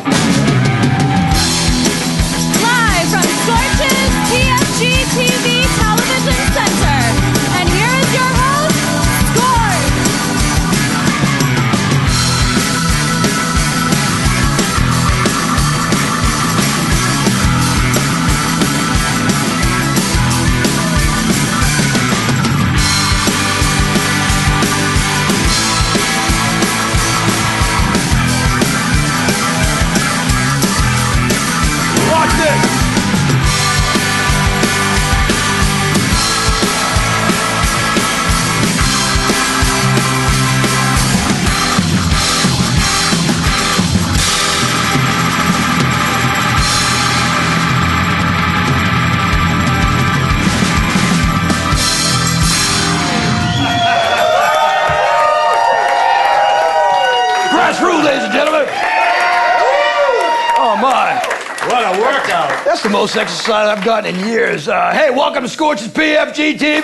Live from Scorch's PFG TV Television Center. And here is your host, Scorch. Watch this. Grassroots, ladies and gentlemen. Oh my. What a workout. That's the most exercise I've gotten in years. Hey, welcome to Scorch's PFG TV.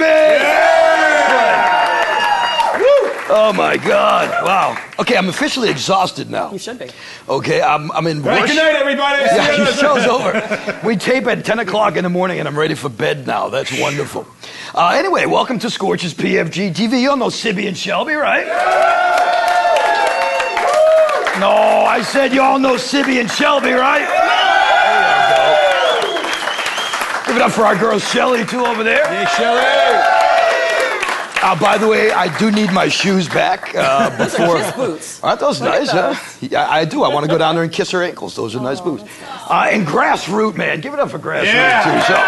Oh my God! Wow. Okay, I'm officially exhausted now. You should be. Okay, I'm in Right, rush. good night, everybody. Yeah, your show's over. We tape at 10 o'clock in the morning, and I'm ready for bed now. That's wonderful. Anyway, welcome to Scorch's PFG TV. You all know Sibby and Shelby, right? No, I said you all know Sibby and Shelby, right? There you go. Give it up for our girl Shelly, too, over there. Hey, Shelly. By the way, I do need my shoes back Those before. are kiss boots. Aren't those Look at nice, huh? Yeah, I do. I want to go down there and kiss her ankles. Those are nice boots. And Grassroot, man. Give it up for Grassroot, Yeah. too. So.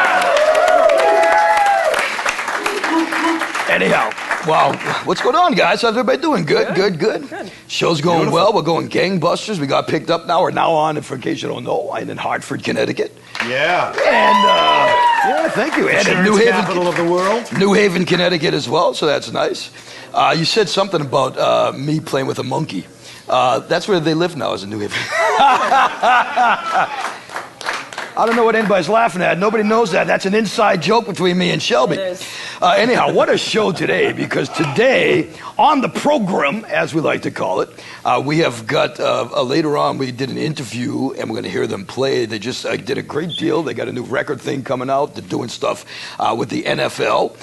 Anyhow, wow. What's going on, guys? How's everybody doing? Good. Show's going well. We're going gangbusters. We got picked up now. We're now on, if in case you don't know, I'm in Hartford, Connecticut. Yeah. And, yeah, thank you. And in Insurance capital of the world. New Haven, Connecticut as well, so that's nice. You said something about me playing with a monkey. That's where they live now, is in New Haven. I don't know what anybody's laughing at. Nobody knows that. That's an inside joke between me and Shelby. It is. Anyhow, what a show today, because today, on the program, as we like to call it, we have got, later on, we did an interview, and we're going to hear them play. They just did a great deal. They got a new record thing coming out. They're doing stuff with the NFL.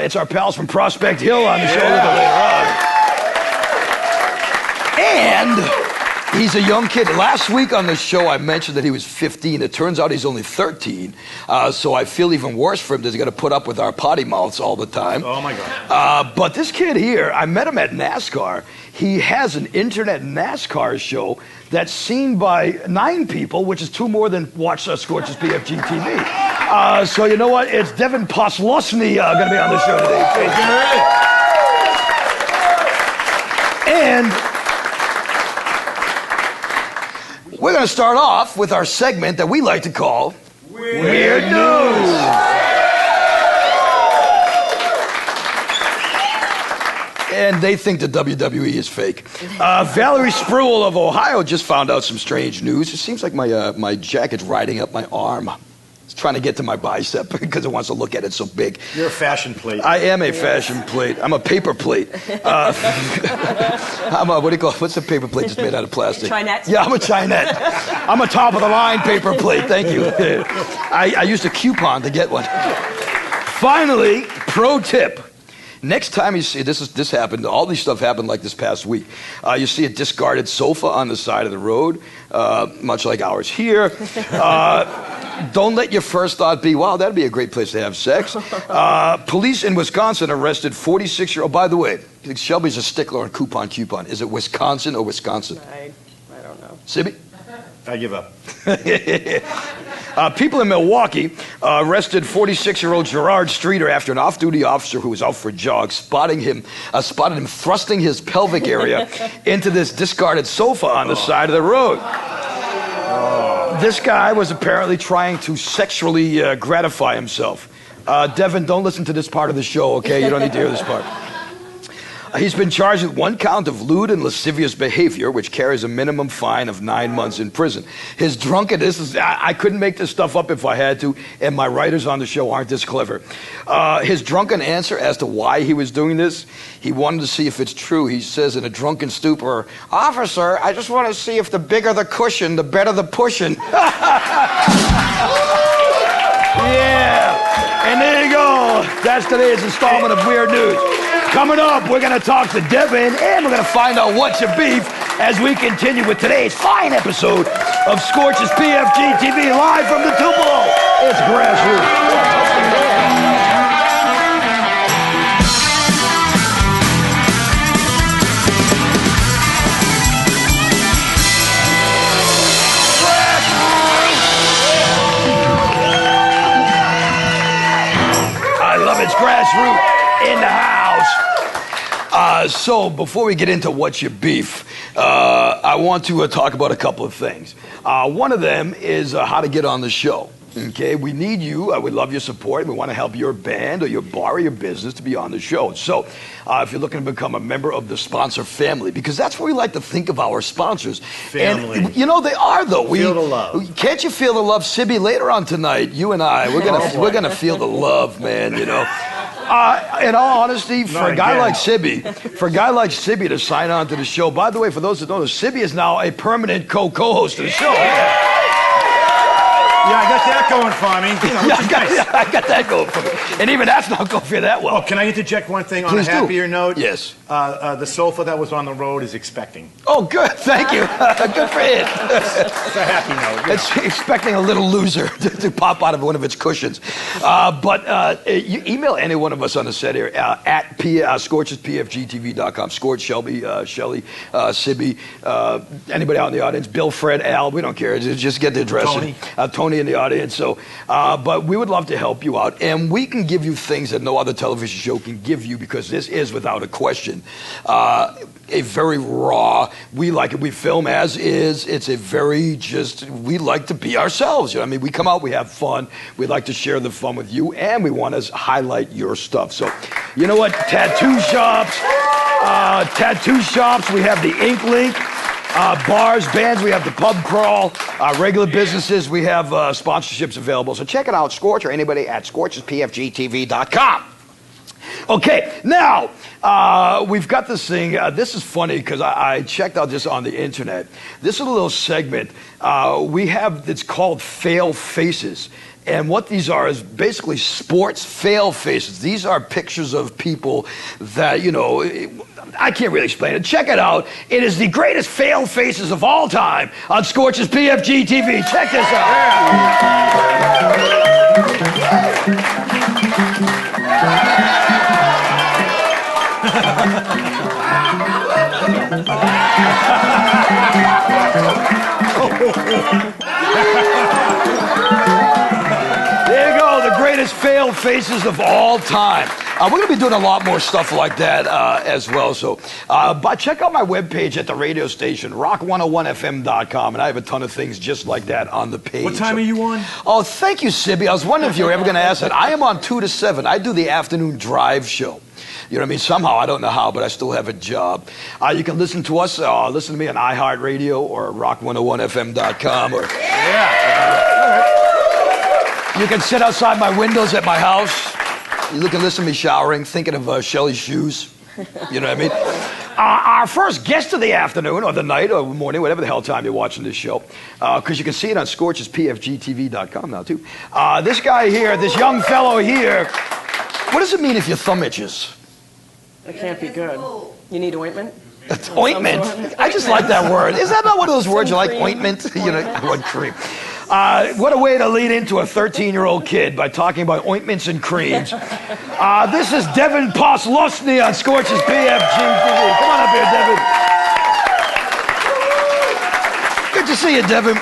It's our pals from Prospect Hill on the show later on. And he's a young kid. Last week on the show, I mentioned that he was 15. It turns out he's only 13. So I feel even worse for him that he's got to put up with our potty mouths all the time. Oh, my God. But this kid here, I met him at NASCAR. He has an internet NASCAR show that's seen by 9 people, which is 2 more than watch Scorch's PFG TV. So you know what? It's Devin Poslosny going to be on the show today. And we're going to start off with our segment that we like to call Weird News. And they think the WWE is fake. Valerie Spruill of Ohio just found out some strange news. It seems like my jacket's riding up my arm. It's trying to get to my bicep because it wants to look at it so big. You're a fashion plate. I am a fashion plate. I'm a paper plate. I'm a, what do you call it? What's the paper plate that's made out of plastic? Chinette? Yeah, I'm a Chinette. I'm a top of the line paper plate. Thank you. I used a coupon to get one. Finally, pro tip. Next time you see, this happened, all these stuff happened like this past week. You see a discarded sofa on the side of the road, much like ours here. Don't let your first thought be, wow, that'd be a great place to have sex. Police in Wisconsin arrested 46-year-old, by the way, Shelby's a stickler on coupon. Is it Wisconsin or Wisconsin? I don't know. Sibby? I give up. People in Milwaukee arrested 46-year-old Gerard Streeter after an off-duty officer who was out for a jog spotted him thrusting his pelvic area into this discarded sofa on the side of the road. This guy was apparently trying to sexually gratify himself. Devin, don't listen to this part of the show, okay? You don't need to hear this part. He's been charged with 1 count of lewd and lascivious behavior, which carries a minimum fine of 9 months in prison. His drunkenness, I couldn't make this stuff up if I had to, and my writers on the show aren't this clever. His drunken answer as to why he was doing this, he wanted to see if it's true. He says in a drunken stupor, "Officer, I just want to see if the bigger the cushion, the better the pushing." Yeah, and there you go. That's today's installment of Weird News. Coming up, we're going to talk to Devin, and we're going to find out what's your beef as we continue with today's fine episode of Scorch's PFG TV live from the Tupelo. It's Grassroots. It's Grassroots in the house. So before we get into what's your beef, I want to talk about a couple of things. One of them is how to get on the show. Okay, we need you. We love your support. We want to help your band or your bar or your business to be on the show. So if you're looking to become a member of the sponsor family, because that's what we like to think of our sponsors. Family. And, you know, they are, though. Feel the love. Can't you feel the love, Sibby? Later on tonight, you and I, we're gonna feel the love, man, you know. In all honesty, for a guy like Sibby to sign on to the show, by the way, for those that don't know, Sibby is now a permanent co-host of the show. Yeah, I got that going for me. You know, I got that going for me. And even that's not going for you that well. Oh, can I interject one thing on Please a happier note? Yes. The sofa that was on the road is expecting. Oh, good. Thank you. Good for it. It's a happy note. Yeah. It's expecting a little loser to pop out of one of its cushions. But you email any one of us on the set here at scorchespfgtv.com. Scorch, Shelby, Shelly, Sibby, anybody out in the audience, Bill, Fred, Al, we don't care. Just get the address. Tony in the audience. So, but we would love to help you out. And we can give you things that no other television show can give you, because this is, without a question, a very raw, we like it, we film as is. It's a very we like to be ourselves. You know what I mean? We come out, we have fun. We like to share the fun with you, and we want to highlight your stuff. So, you know what? Tattoo shops, we have the Ink Link. Bars, bands, we have the pub crawl. Regular businesses, we have sponsorships available. So check it out, Scorch, or anybody at scorchespfgtv.com. Okay, now, we've got this thing. This is funny because I checked out this on the internet. This is a little segment we have that's called Fail Faces. And what these are is basically sports fail faces. These are pictures of people that, you know, I can't really explain it. Check it out. It is the greatest fail faces of all time on Scorch's PFG TV. Check this There you go, the greatest failed faces of all time. We're going to be doing a lot more stuff like that as well. So, but check out my webpage at the radio station, rock101fm.com, and I have a ton of things just like that on the page. What time are you on? Oh, thank you, Sibby. I was wondering if you were ever going to ask that. I am on 2 to 7. I do the afternoon drive show. You know what I mean? Somehow, I don't know how, but I still have a job. You can listen to us, listen to me on iHeartRadio or rock101fm.com. Or, you can sit outside my windows at my house. You can listen to me showering, thinking of Shelly's shoes. You know what I mean? Our first guest of the afternoon, or the night, or morning, whatever the hell time you're watching this show, because you can see it on scorchespfgtv.com now, too. This guy here, this young fellow here, what does it mean if your thumb itches? It can't be good. You need ointment? Ointment? I just like that word. Is that not one of those words you like, ointment? You know, what cream? What a way to lead into a 13-year-old kid by talking about ointments and creams. This is Devin Poslosny on Scorch's PFG TV. Come on up here, Devin. Good to see you, Devin.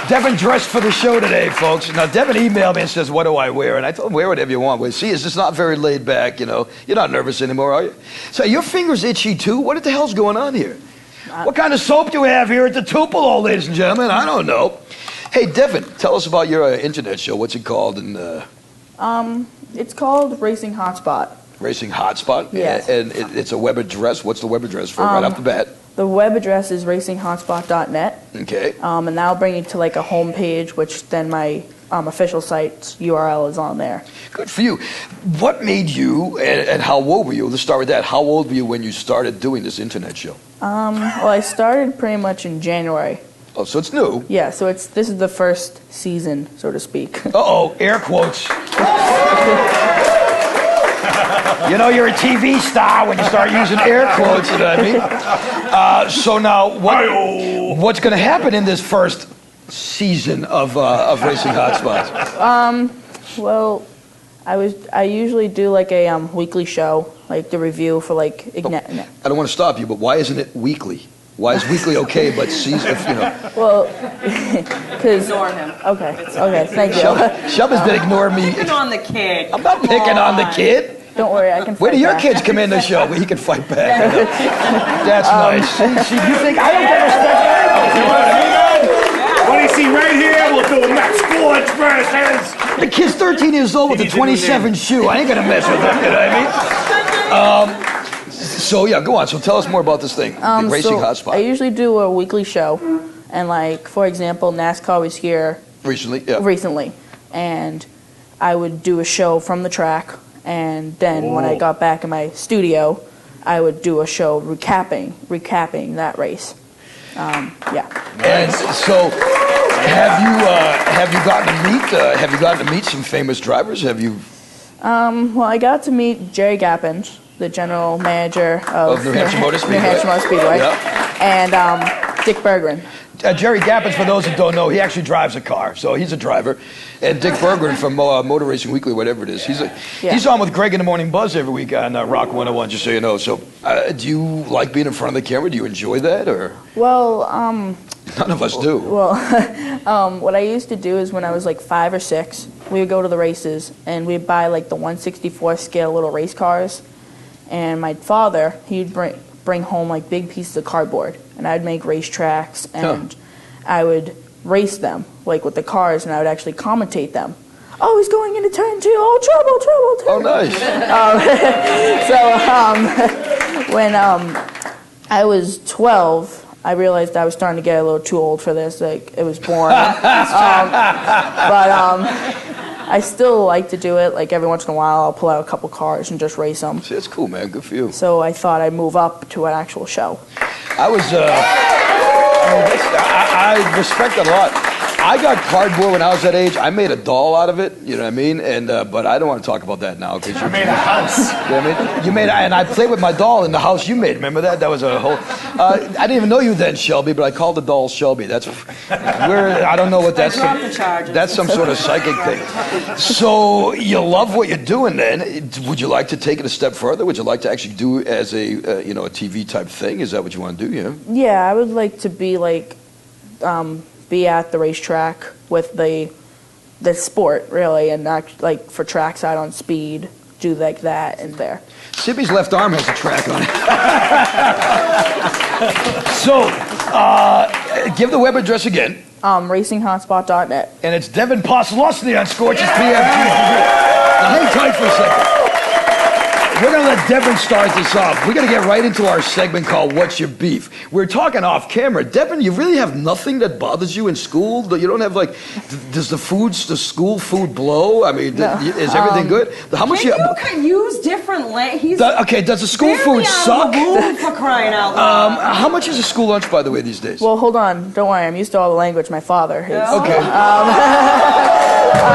Devin dressed for the show today, folks. Now, Devin emailed me and says, what do I wear? And I told him, wear whatever you want. Well, see, it's just not very laid back, you know. You're not nervous anymore, are you? So your finger's itchy, too? What the hell's going on here? What kind of soap do we have here at the Tupelo, ladies and gentlemen? I don't know. Hey, Devin, tell us about your internet show. What's it called? And It's called Racing Hotspot. Racing Hotspot. Yes. And it's a web address. What's the web address for right off the bat? The web address is racinghotspot.net. Okay. And that'll bring you to like a home page, which then my official site's URL is on there. Good for you. What made you, and how old were you? Let's start with that. How old were you when you started doing this internet show? Well, I started pretty much in January. Oh, so it's new. Yeah, so this is the first season, so to speak. Uh-oh, air quotes. You know you're a TV star when you start using air quotes, you know what I mean? So now, what's going to happen in this first season of Racing Hotspots? Well, I usually do like a weekly show, like the review for like Ignite. I don't want to stop you, but why isn't it weekly? Why is weekly okay, but season, you know? Well, because Ignore him. Okay, thank you. Shelby's been ignoring me. Picking on the kid. I'm not picking on the kid. Don't worry, I can fight Where do your back. kids come in the show? Well, he can fight back. That's nice. See, you think I don't get respect? What do you see right here? We'll do a Max Scorch versus. The kid's 13 years old with a 27 shoe. I ain't gonna mess with him, you know what I mean? So yeah, go on. So tell us more about this thing, the Racing Hotspot. I usually do a weekly show, and like for example, NASCAR was here recently, and I would do a show from the track, and then when I got back in my studio, I would do a show recapping that race. Yeah. And so, have you gotten to meet some famous drivers? Have you? Well, I got to meet Jerry Gappens, the general manager of New Hampshire Motor Speedway. New Hampshire Motor Speedway. Yep. And Dick Berggren. Jerry Gappens, for those that don't know, he actually drives a car, so he's a driver. And Dick Berggren from Motor Racing Weekly, whatever it is, he's on with Greg in the Morning Buzz every week on Rock 101, just so you know. So, do you like being in front of the camera? Do you enjoy that, or? Well, none of us do. Well, what I used to do is when I was like 5 or 6, we would go to the races and we'd buy like the 1/64 scale little race cars. And my father, he'd bring home like big pieces of cardboard, and I'd make race tracks, and I would race them like with the cars, and I would actually commentate them. Oh, he's going into turn 2. Oh, trouble. Oh, nice. When I was 12, I realized I was starting to get a little too old for this. Like, it was boring. I still like to do it. Like, every once in a while, I'll pull out a couple cars and just race them. See, that's cool, man. Good for you. So I thought I'd move up to an actual show. I respect that a lot. I got cardboard when I was that age. I made a doll out of it, you know what I mean? And but I don't want to talk about that now. I made a house. You know what I mean? And I played with my doll in the house you made. Remember that? That was a whole. I didn't even know you then, Shelby, but I called the doll Shelby. I don't know what that's. That's some sort of psychic thing. So you love what you're doing then. Would you like to take it a step further? Would you like to actually do it as a a TV type thing? Is that what you want to do? Yeah. Yeah, I would like to be like. Be at the racetrack with the sport, really, and not like for trackside on speed, do like that and there. Sibby's left arm has a track on it. So, give the web address again. Racinghotspot.net. And it's Devin Postlosny on Scorch's PFG. Now, hang tight for a second. We're going to let Devin start this off. We're going to get right into our segment called What's Your Beef? We're talking off camera. Devin, you really have nothing that bothers you in school? You don't have like, does the school food blow? I mean, is everything good? How much you can use different language. Okay, does the school food suck? For crying out loud. How much is a school lunch, by the way, these days? Well, hold on. Don't worry. I'm used to all the language my father is. Okay. Way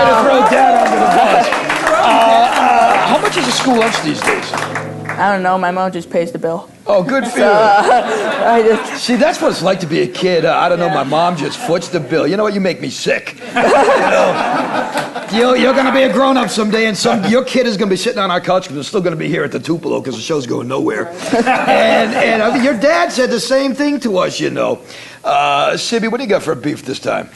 to throw Dad under the bus. How much is a school lunch these days? I don't know. My mom just pays the bill. Oh, good for you. See, that's what it's like to be a kid. I don't know. My mom just foots the bill. You know what? You make me sick. You're going to be a grown-up someday, and your kid is going to be sitting on our couch because we're still going to be here at the Tupelo because the show's going nowhere. and your dad said the same thing to us, you know. Sibby, what do you got for a beef this time?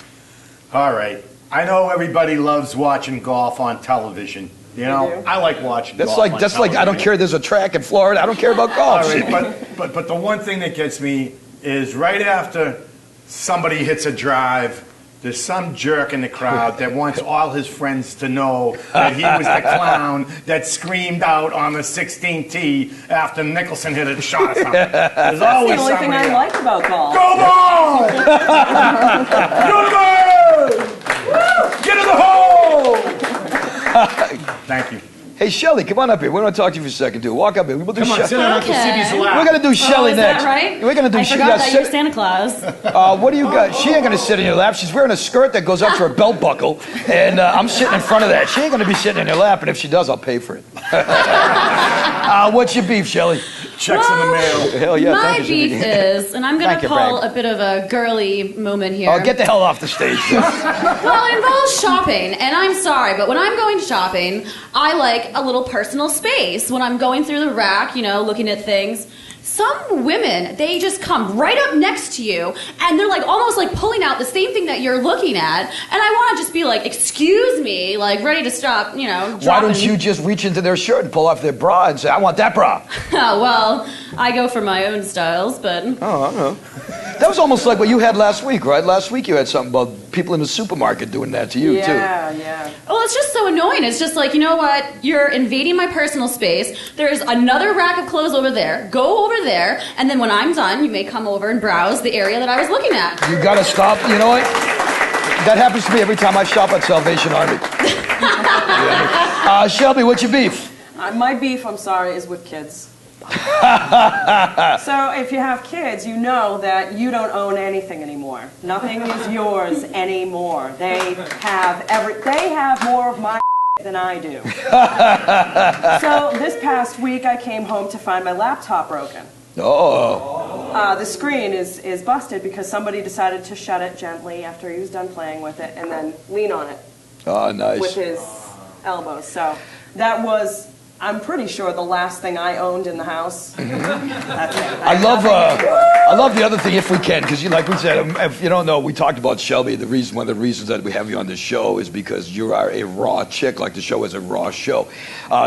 All right. I know everybody loves watching golf on television. You know, I like watching golf on television. I don't care there's a track in Florida. I don't care about golf. All right, but the one thing that gets me is right after somebody hits a drive, There's some jerk in the crowd that wants all his friends to know that he was the clown that screamed out on the 16th tee after Nicholson hit a shot or something. There's That's always the only thing I somebody like about golf. Go ball! Go to ball! Get in the hole! Thank you. Hey, Shelly, come on up here. We want to talk to you for a second, too. Walk up here. We'll do Come on, sit on Uncle Okay. Sidney's lap. We're going to do Shelly is next. that right? We're going to do I forgot that you're Santa Claus. What do you got? She ain't going to sit in your lap. She's wearing a skirt that goes up to her belt buckle, and I'm sitting in front of that. She ain't going to be sitting in your lap, and if she does, I'll pay for it. What's your beef, Shelly? Checks in the mail. Hell yeah, My thank you, beef Shelly. is, and I'm going Thank to you, call Brad. a bit of a girly moment here. Oh, get the hell off the stage. Well, it involves shopping, and I'm sorry, but when I'm going shopping, I like a little personal space. When I'm going through the rack, looking at things, some women, they just come right up next to you, and they're like almost like pulling out the same thing that you're looking at, and I want to just be like, excuse me, like ready to stop, dropping. Why don't you just reach into their shirt and pull off their bra and say, I want that bra? Oh, well, I go for my own styles, but... Oh, I don't know. That was almost like what you had last week, right? Last week you had something about people in the supermarket doing that to you, too. Yeah. Well, it's just so annoying. It's just like, you know what? You're invading my personal space. There's another rack of clothes over there. Go over there, and then when I'm done, you may come over and browse the area that I was looking at. You gotta stop. You know what? That happens to me every time I shop at Salvation Army. Shelby, what's your beef? My beef, I'm sorry, is with kids. So if you have kids, you know that you don't own anything anymore. Nothing is yours anymore. They have more of my than I do. So this past week, I came home to find my laptop broken. Oh. The screen is busted because somebody decided to shut it gently after he was done playing with it and then lean on it Oh, nice. with his elbows. So that was, I'm pretty sure, the last thing I owned in the house. That's it. I love the other thing, if we can, because like we said, if you don't know, we talked about Shelby. One of the reasons that we have you on this show is because you are a raw chick, like the show is a raw show.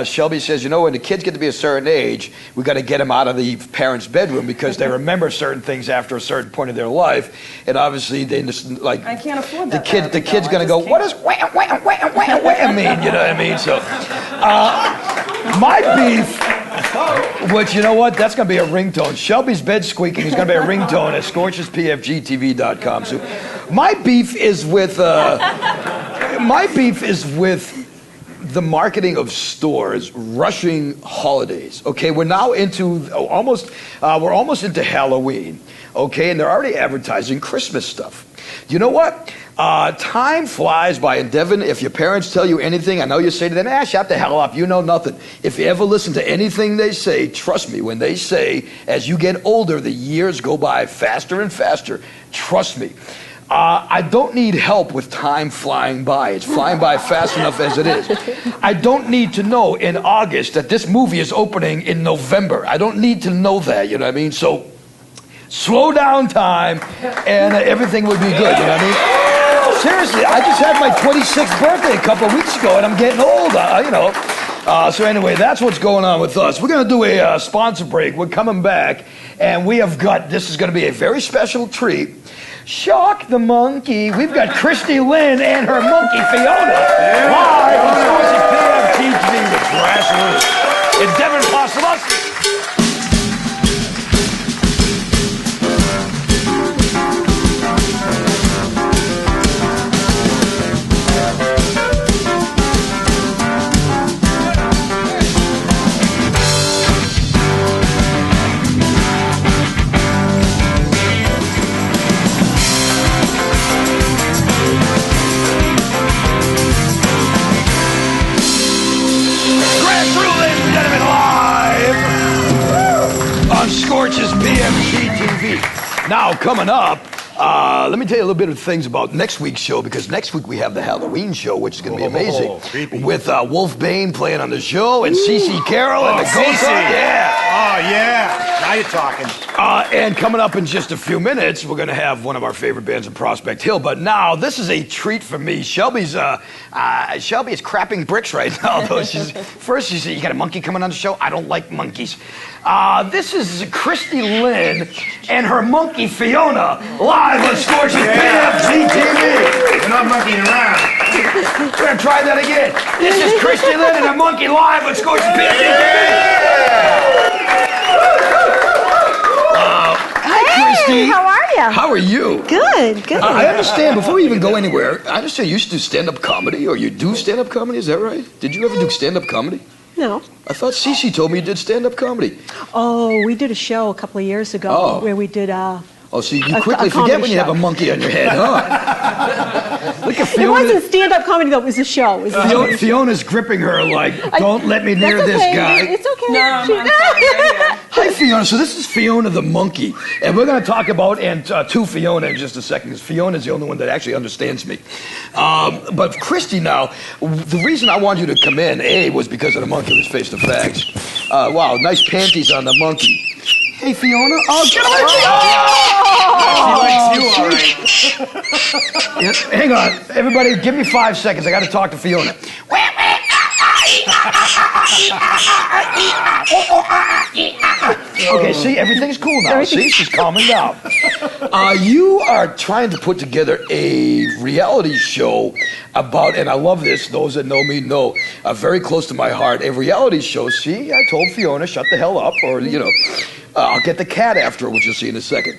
Shelby says, when the kids get to be a certain age, we got to get them out of the parents' bedroom because they remember certain things after a certain point of their life, and obviously they just like I can't afford that. the kid's gonna go, what does wham wham wham wham wham mean? You know what I mean? So, my beef. Which, you know what? That's going to be a ringtone. Shelby's bed squeaking is going to be a ringtone at scorchespfgtv.com. So my beef is with the marketing of stores rushing holidays. Okay, we're now into almost into Halloween. Okay, and they're already advertising Christmas stuff. You know what? Time flies by, and Devin, if your parents tell you anything, I know you say to them, shut the hell up, you know nothing. If you ever listen to anything they say, trust me, when they say, as you get older, the years go by faster and faster, trust me. I don't need help with time flying by. It's flying by fast enough as it is. I don't need to know in August that this movie is opening in November. I don't need to know that, you know what I mean? So, slow down time, and everything would be good, you know what I mean? Seriously, I just had my 26th birthday a couple of weeks ago, and I'm getting old, So anyway, that's what's going on with us. We're going to do a sponsor break. We're coming back, and we have this is going to be a very special treat. Shock the Monkey. We've got Christy Lynn and her monkey, Fiona. Live on PFG with Grassroots. It's Devin Possimus. Scorch's PFG TV. Now, coming up, let me tell you a little bit of things about next week's show, because next week we have the Halloween show, which is going to be amazing. With Wolf Bane playing on the show, and CeCe Carroll and the Ghost. Yeah. Oh, yeah. Now you're talking. And coming up in just a few minutes, we're going to have one of our favorite bands in Prospect Hill. But now, this is a treat for me. Shelby is crapping bricks right now, though. First, she said, you got a monkey coming on the show? I don't like monkeys. This is Christy Lynn and her monkey, Fiona, live on Scorch's PFG TV. love monkeying around. We're gonna try that again. This is Christy Lynn and a monkey live at Scorch PFG. Hi, Christy. How are you? How are you? Good, good. I understand, before we even go anywhere, I understand you used to do stand-up comedy, or you do stand-up comedy, is that right? Did you ever do stand-up comedy? No. I thought Cece told me you did stand-up comedy. Oh, we did a show a couple of years ago where we did Oh, so you a quickly comedy forget when you have a show. monkey on your head, huh? Look at It Fiona. wasn't stand-up comedy, though. It was a show. It was a TV show. Fiona's gripping her like, don't let me near That's this okay. guy. It's okay. No, I'm sorry. Right here. Hi, Fiona. So this is Fiona the monkey. And we're going to talk about, and to Fiona in just a second, because Fiona's the only one that actually understands me. But Christy now, the reason I wanted you to come in, A, was because of the monkey. Let's face the facts. Wow, nice panties on the monkey. Hey, Fiona. Oh, get away from me. She likes you, all right. Yeah, hang on. Everybody, give me 5 seconds. I got to talk to Fiona. Okay, see, everything's cool now. See, she's calming down. You are trying to put together a reality show about, and I love this, those that know me know, very close to my heart, a reality show. See, I told Fiona, shut the hell up, or, I'll get the cat after her, which you'll see in a second.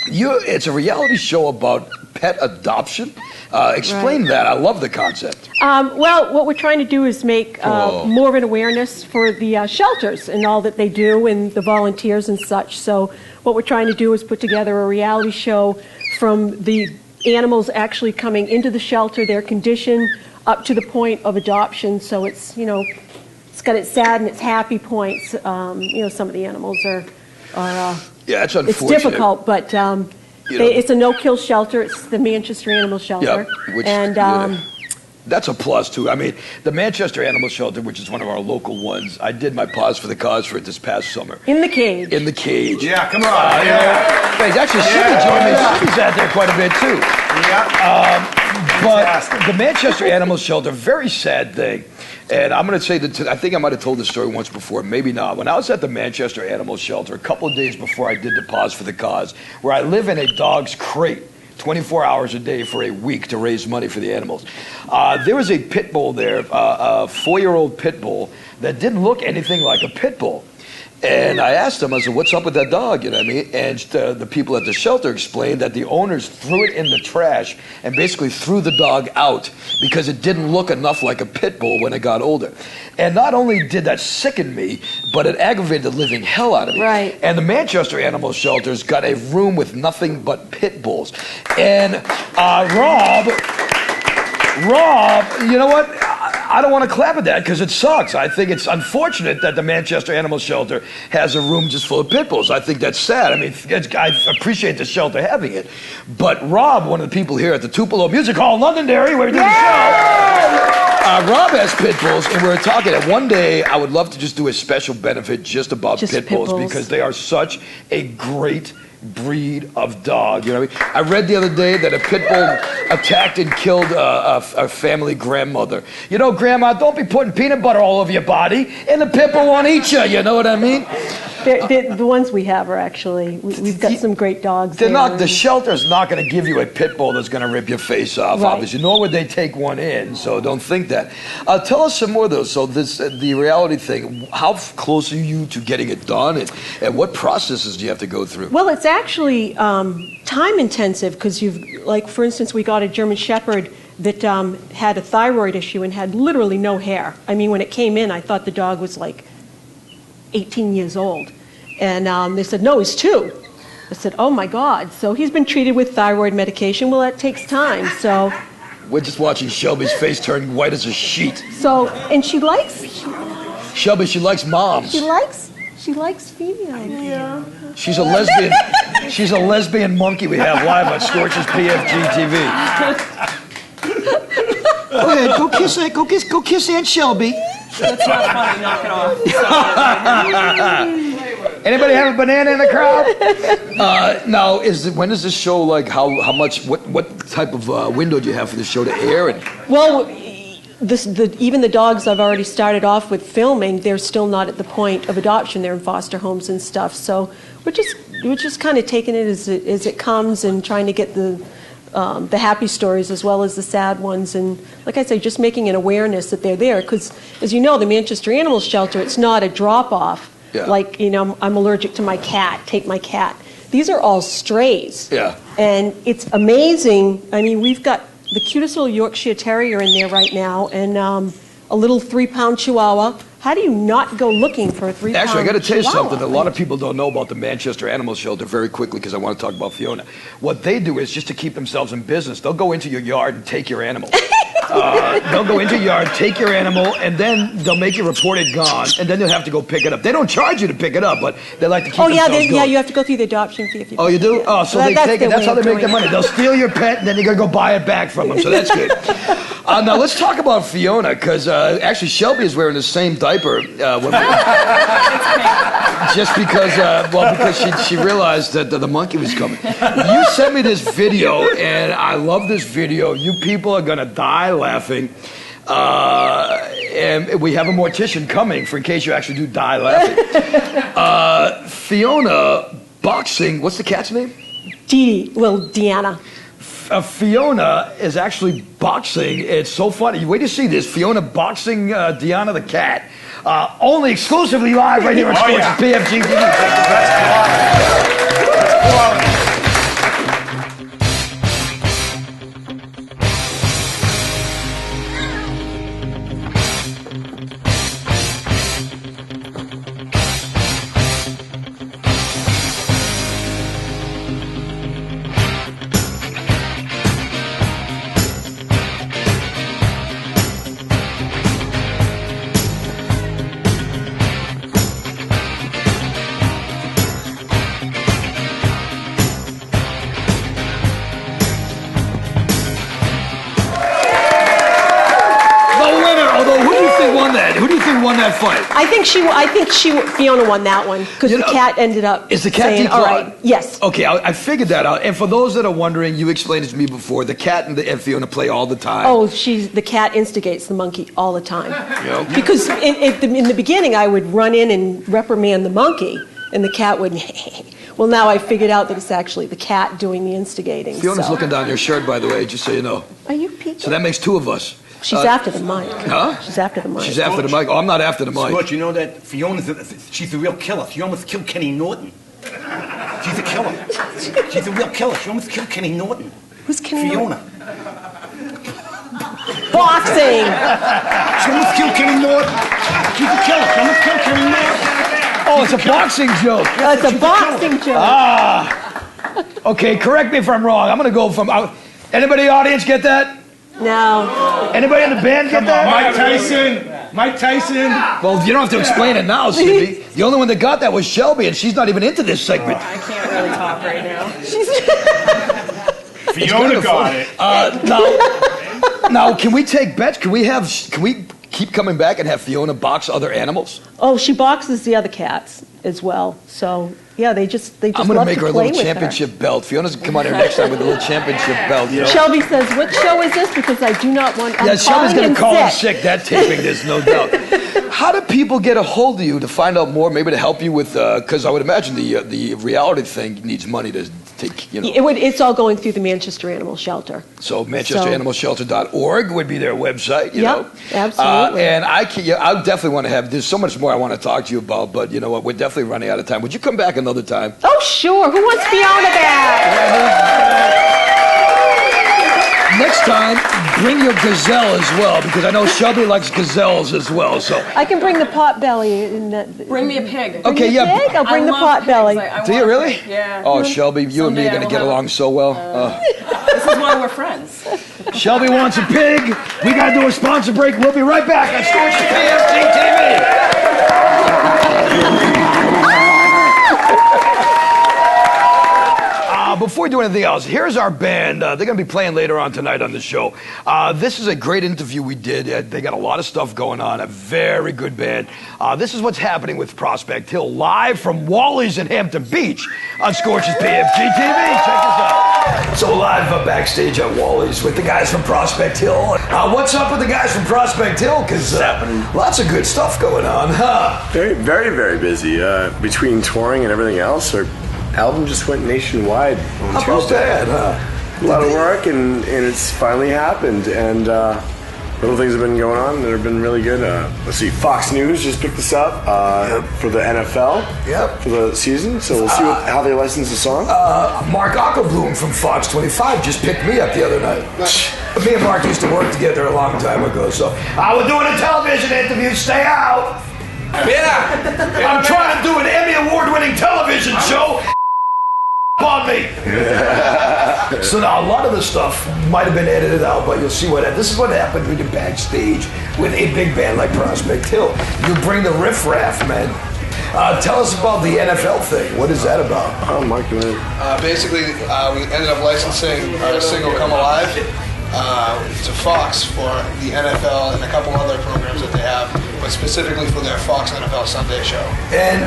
It's a reality show about pet adoption. Explain that. I love the concept. Well, what we're trying to do is make more of an awareness for the shelters and all that they do and the volunteers and such. So what we're trying to do is put together a reality show from the animals actually coming into the shelter, their condition, up to the point of adoption. So it's, it's got its sad and its happy points. Some of the animals are Yeah, it's unfortunate. it's difficult, but it's a no-kill shelter. It's the Manchester Animal Shelter. Yeah, that's a plus, too. I mean, the Manchester Animal Shelter, which is one of our local ones, I did my Pause for the Cause for it this past summer. In the cage. In the cage. Yeah, come on. Thanks. Actually, Cindy joined me. Cindy's out there quite a bit, too. Yeah. But the Manchester Animal Shelter, very sad thing. And I'm going to say that I think I might have told this story once before, maybe not. When I was at the Manchester Animal Shelter a couple of days before I did the Pause for the Cause, where I live in a dog's crate 24 hours a day for a week to raise money for the animals, there was a pit bull there, a 4-year-old pit bull that didn't look anything like a pit bull. And I asked them, I said, what's up with that dog? You know what I mean? And the people at the shelter explained that the owners threw it in the trash and basically threw the dog out because it didn't look enough like a pit bull when it got older. And not only did that sicken me, but it aggravated the living hell out of me. Right. And the Manchester Animal Shelter's got a room with nothing but pit bulls. And Rob, you know what? I don't want to clap at that because it sucks. I think it's unfortunate that the Manchester Animal Shelter has a room just full of pit bulls. I think that's sad. I mean, I appreciate the shelter having it. But Rob, one of the people here at the Tupelo Music Hall in Londonderry, where we do the show, Rob has pit bulls, and we were talking that one day I would love to just do a special benefit just about pit bulls because they are such a great breed of dog. You know what I mean? I read the other day that a pit bull attacked and killed a family grandmother. You know, Grandma, don't be putting peanut butter all over your body, and the pit bull won't eat you. You know what I mean? The ones we have are actually, we've got some great dogs. They're not. The shelter's not going to give you a pit bull that's going to rip your face off, Right. obviously. Nor would they take one in, so don't think that. Tell us some more, though. So the reality thing, how close are you to getting it done, and what processes do you have to go through? Well, it's actually time intensive because for instance, we got a German Shepherd that had a thyroid issue and had literally no hair. I mean, when it came in, I thought the dog was like 18 years old. And they said, no, he's 2. I said, oh my God. So he's been treated with thyroid medication. Well, that takes time. So We're just watching Shelby's face turn white as a sheet. and she likes Shelby, she likes moms. she likes female. Yeah. She's a lesbian. She's a lesbian monkey we have live on Scorch's PFG TV. Go ahead, go kiss Aunt Shelby. That's not funny. Knock it off. Anybody have a banana in the crowd? Now, when is this show like? How much? What type of window do you have for the show to air? Well, even the dogs I've already started off with filming, they're still not at the point of adoption. They're in foster homes and stuff. So we're just kind of taking it as it comes and trying to get the the happy stories as well as the sad ones. And like I say, just making an awareness that they're there. Because, as you know, the Manchester Animal Shelter, it's not a drop-off. Yeah. Like, I'm allergic to my cat, take my cat. These are all strays. Yeah. And it's amazing. I mean, we've got the cutest little Yorkshire Terrier in there right now, and a little 3-pound Chihuahua. How do you not go looking for a 3-pound Chihuahua? Actually, I got to tell you something. A lot of people don't know about the Manchester Animal Shelter very quickly because I want to talk about Fiona. What they do is just to keep themselves in business. They'll go into your yard and take your animal. They'll go into your yard, take your animal, and then they'll make you report it gone, and then you'll have to go pick it up. They don't charge you to pick it up, but they like to keep themselves going. Yeah, you have to go through the adoption fee. If you you do? Oh, so they take it. That's how they make their money. They'll steal your pet, and then you got to go buy it back from them, so that's good. Now, let's talk about Fiona, because actually Shelby is wearing the same diaper just because, because she realized that the monkey was coming. You sent me this video, and I love this video. You people are going to die laughing. And we have a mortician coming for in case you actually do die laughing. Fiona boxing, what's the cat's name? Deanna. Fiona is actually boxing. It's so funny. Wait to see this. Fiona boxing Deanna the cat. Only exclusively live right here on Scorch PFG TV. Won that fight? I think Fiona won that one because the cat ended up. Is the cat saying, all right? Yes. Okay, I figured that out. And for those that are wondering, you explained it to me before. The cat and Fiona play all the time. Oh, the cat instigates the monkey all the time. Yeah. Because in the beginning, I would run in and reprimand the monkey, and the cat would. Well, now I figured out that it's actually the cat doing the instigating. Fiona's looking down your shirt, by the way, just so you know. Are you peeking? So that makes two of us. She's after the mic. Huh? She's after the mic. She's after the mic. Oh, I'm not after the mic. Scorch, you know that Fiona's she's a real killer. She almost killed Kenny Norton. She's a killer. She's a real killer. She almost killed Kenny Norton. Who's Kenny Fiona. Norton? Boxing. She almost killed Kenny Norton. She's a killer. She almost killed Kenny Norton. Oh, it's a boxing joke. It's a boxing joke. Okay, correct me if I'm wrong. I'm going to go from... anybody in the audience get that? No. Anybody in the band get that? Mike Tyson. Well, you don't have to explain it now, Slippy. The only one that got that was Shelby, and she's not even into this segment. I can't really talk right now. Fiona got it. Now, can we take bets? Can we keep coming back and have Fiona box other animals? Oh, she boxes the other cats as well. So yeah, they just I'm love gonna to make her a play little with championship belt. Fiona's gonna come on here next time with a little championship belt. You know? Shelby says, "What show is this?" Because I do not want. Yeah, Shelby's gonna call him sick. That taping, there's no doubt. How do people get a hold of you to find out more? Maybe to help you with, because I would imagine the reality thing needs money to take. You know. It's all going through the Manchester Animal Shelter. So ManchesterAnimalShelter.org would be their website. You know? Absolutely. And I definitely want to have. There's so much more I want to talk to you about, but you know what? We're definitely running out of time. Would you come back another time? Oh, sure. Who wants Fiona back? Next time, bring your gazelle as well, because I know Shelby likes gazelles as well. So I can bring the pot belly. Bring me a pig. Okay, yeah. Pig? I'll bring I the love pot pigs. belly. I Do you want a really? pig, yeah. Oh, Shelby, you and me are going to get along so well. This is why we're friends. Shelby wants a pig. We got to do a sponsor break. We'll be right back on Scorch PFG TV. Before we do anything else, here's our band. They're going to be playing later on tonight on the show. This is a great interview we did. They got a lot of stuff going on. A very good band. This is what's happening with Prospect Hill, live from Wally's in Hampton Beach on Scorch's PFG TV. Check this out. So live backstage at Wally's with the guys from Prospect Hill. What's up with the guys from Prospect Hill? Because lots of good stuff going on, huh? Very, very, very busy. Between touring and everything else, our album just went nationwide on How about Tuesday. that, huh? A lot of work, and it's finally happened. And little things have been going on that have been really good. Let's see, Fox News just picked this up for the NFL for the season. So we'll see how they license the song. Mark Ockelbloom from Fox 25 just picked me up the other night. Me and Mark used to work together a long time ago, so I was doing a television interview. Stay out. Yeah, I'm trying to do an Emmy award-winning television show. On me. So now a lot of the stuff might have been edited out, but you'll see this is what happened when you're backstage with a big band like Prospect Hill. You bring the riffraff, man. Tell us about the NFL thing. What is that about? Oh, Mark, basically, we ended up licensing our single "Come Alive" to Fox for the NFL and a couple other programs that they have, but specifically for their Fox NFL Sunday show. And,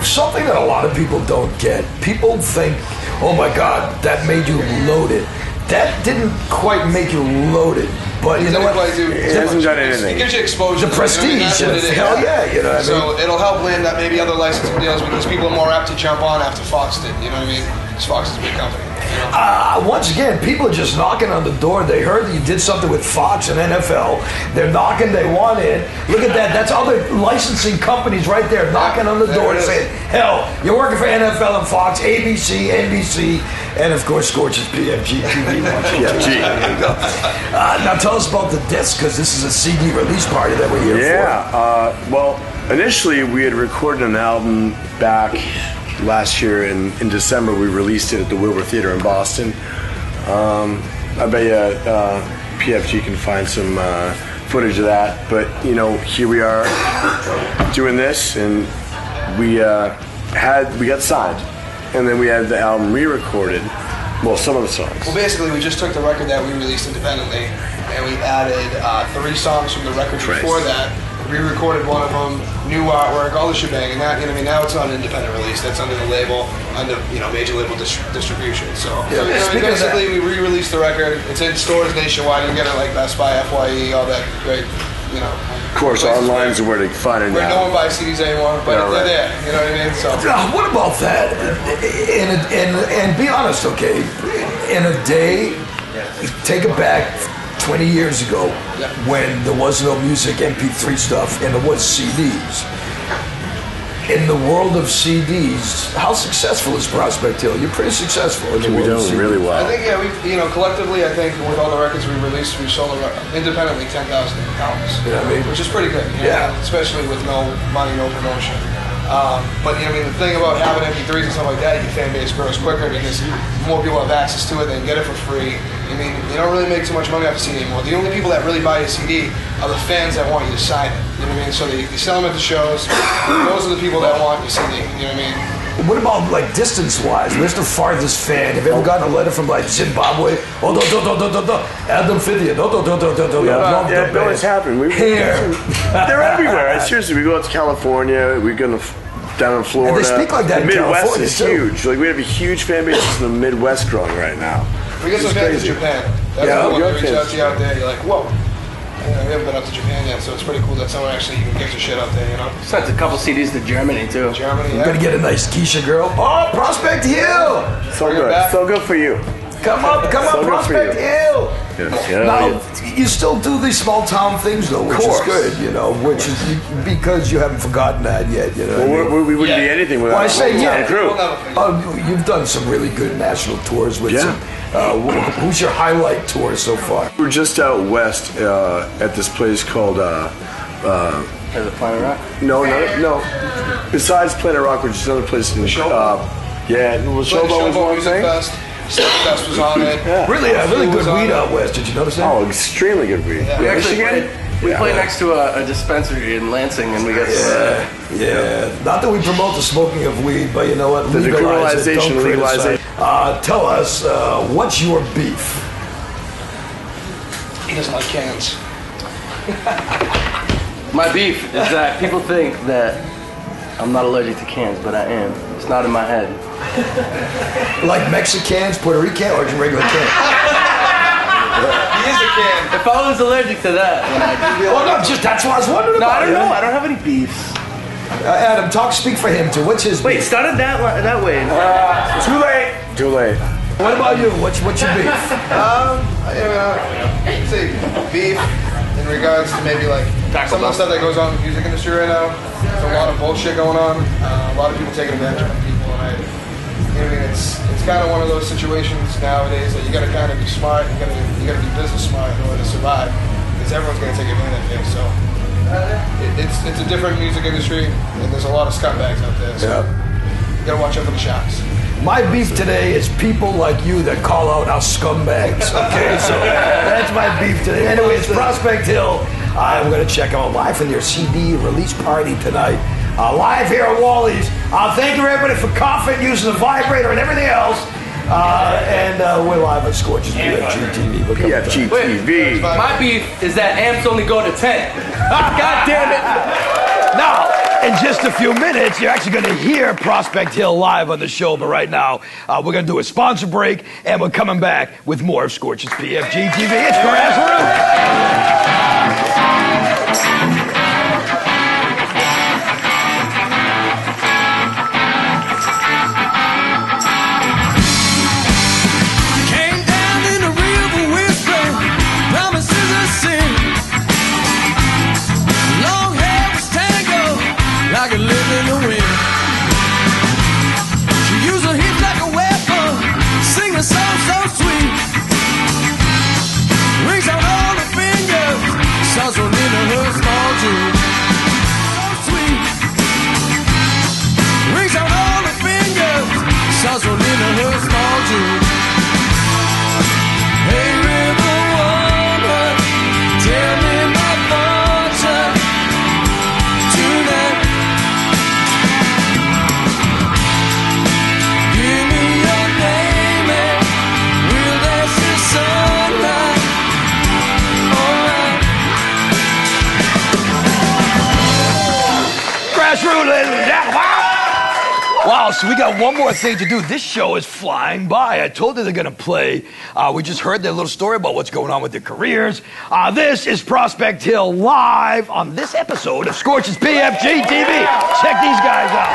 something that a lot of people don't get, people think, oh my God, that made you loaded. That didn't quite make you loaded. But you know what? It hasn't done anything. It gives you exposure. The prestige. Hell yeah, you know what I mean? So it'll help land that maybe other licensing deals because people are more apt to jump on after Fox did. You know what I mean? Because Fox is a big company. Once again, people are just knocking on the door. They heard that you did something with Fox and NFL. They're knocking. They want in. Look at that. That's other licensing companies right there knocking on the door and saying, hell, you're working for NFL and Fox, ABC, NBC, and of course, Scorch is PFG TV. PFG. There you go. Now tell us about the disc, because this is a CD release party that we're here for. Yeah. Well, initially we had recorded an album back last year in December. We released it at the Wilbur Theater in Boston. I bet you PFG can find some footage of that. But here we are doing this, and we got signed, and then we had the album re-recorded. Well, some of the songs. Well, basically, we just took the record that we released independently, and we added 3 songs from the record before that. Re-recorded one of them, new artwork, all the shebang, and that, now it's not an independent release. That's under the label, under major label distribution. So, basically, we re-released the record. It's in stores nationwide. You can get it like Best Buy, FYE, all that great, Of course, online is where to find it now. No one buys CDs anymore, but they're there. You know what I mean? So. What about that? And be honest, okay? In a day, take it back 20 years ago, when there was no music, MP3 stuff, and there was CDs. In the world of CDs, how successful is Prospect Hill? You're pretty successful. We're doing really well. I think, we collectively, I think with all the records we released, we've sold independently 10,000 albums, which is more people especially with no money, no promotion. But the thing about having MP3s and stuff like that, your fan base grows quicker because more people have access to it. They can get it for free. You don't really make too much money off a CD anymore. The only people that really buy a CD are the fans that want you to sign it. You know what I mean? So they sell them at the shows. Those are the people that want your CD. You know what I mean? What about distance-wise? Where's the farthest fan? Have you ever gotten a letter from Zimbabwe? Oh, Adam Fidya. No, it's happened. They're everywhere. Seriously, we go out to California. We go down in Florida. And they speak like that in Midwest California, is too. huge. We have a huge fan base in the Midwest growing right now. We get some fans in Japan. That's cool. When they reach out to you out there, you're like, whoa. We haven't been up to Japan yet, so it's pretty cool that someone actually even gives a shit out there, Sent a couple CDs to Germany, too. Germany, You're going to get a nice Keisha girl. Oh, Prospect Hill! So good. So good for you. Come up, Prospect Hill! Now, you still do these small town things, though, which is good, which is because you haven't forgotten that yet, we wouldn't be anything without a crew. You've done some really good national tours with some. Who's your highlight tour so far? We're just out west at this place called Is it Planet Rock? No. Besides Planet Rock, which is another place in Showboat. Showboat was one thing. Fest was on it. Really good weed out west. Did you notice that? Oh, extremely good weed. We actually play next to a dispensary in Lansing, and we got some. Not that we promote the smoking of weed, but you know what? The legalization. Tell us, what's your beef? He doesn't like cans. My beef is that people think that I'm not allergic to cans, but I am. It's not in my head. Like Mexicans, Puerto Rican, or regular can? He is a can. If I was allergic to that, then I'd be that's what I was wondering No, about. I don't know. I don't have any beefs. Adam, speak for him too. What's his beef? Wait, started that way. Too late. What about you? What's your beef? I'd say beef in regards to maybe like some of the stuff that goes on in the music industry right now. There's a lot of bullshit going on. A lot of people taking advantage of people, and it's kind of one of those situations nowadays that you got to kind of be smart. You got to be business smart in order to survive, because everyone's going to take advantage of it. So it's a different music industry, and there's a lot of scumbags out there. So you got to watch out for the sharks. My beef today is people like you that call out our scumbags, okay? So that's my beef today. Anyway, it's Prospect Hill. I'm going to check out live from their CD release party tonight. Live here at Wally's. Thank you, everybody, for coughing, using the vibrator and everything else. And we're live at Scorch's PFG TV. PFG TV. My beef is that amps only go to 10. God damn it. Now, in just a few minutes, you're actually going to hear Prospect Hill live on the show. But right now, we're going to do a sponsor break, and we're coming back with more of Scorch's PFG TV. It's Grassroots. Like a live in the wind. She used her hips like a weapon, sing a song so sweet. Rings on all the fingers, sounds on into her small jewel. So sweet. Rings on all the fingers, sounds on into her small jewel. Hey river woman, tell me my fortune tonight. Wow, so we got one more thing to do. This show is flying by. I told you they're going to play. We just heard their little story about what's going on with their careers. This is Prospect Hill live on this episode of Scorch's PFG TV. Check these guys out.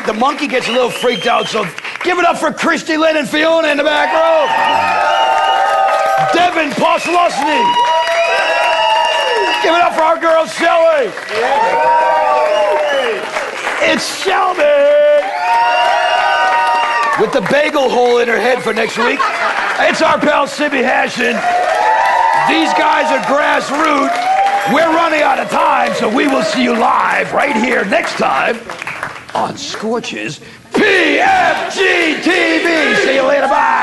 the monkey gets a little freaked out, so give it up for Christy Lynn and Fiona in the back row. Devin Poslosny. Give it up for our girl, Shelly. It's Shelby. With the bagel hole in her head for next week. It's our pal, Sibby Hashin. These guys are grassroots. We're running out of time, so we will see you live right here next time on Scorch's PFG TV. See you later. Bye.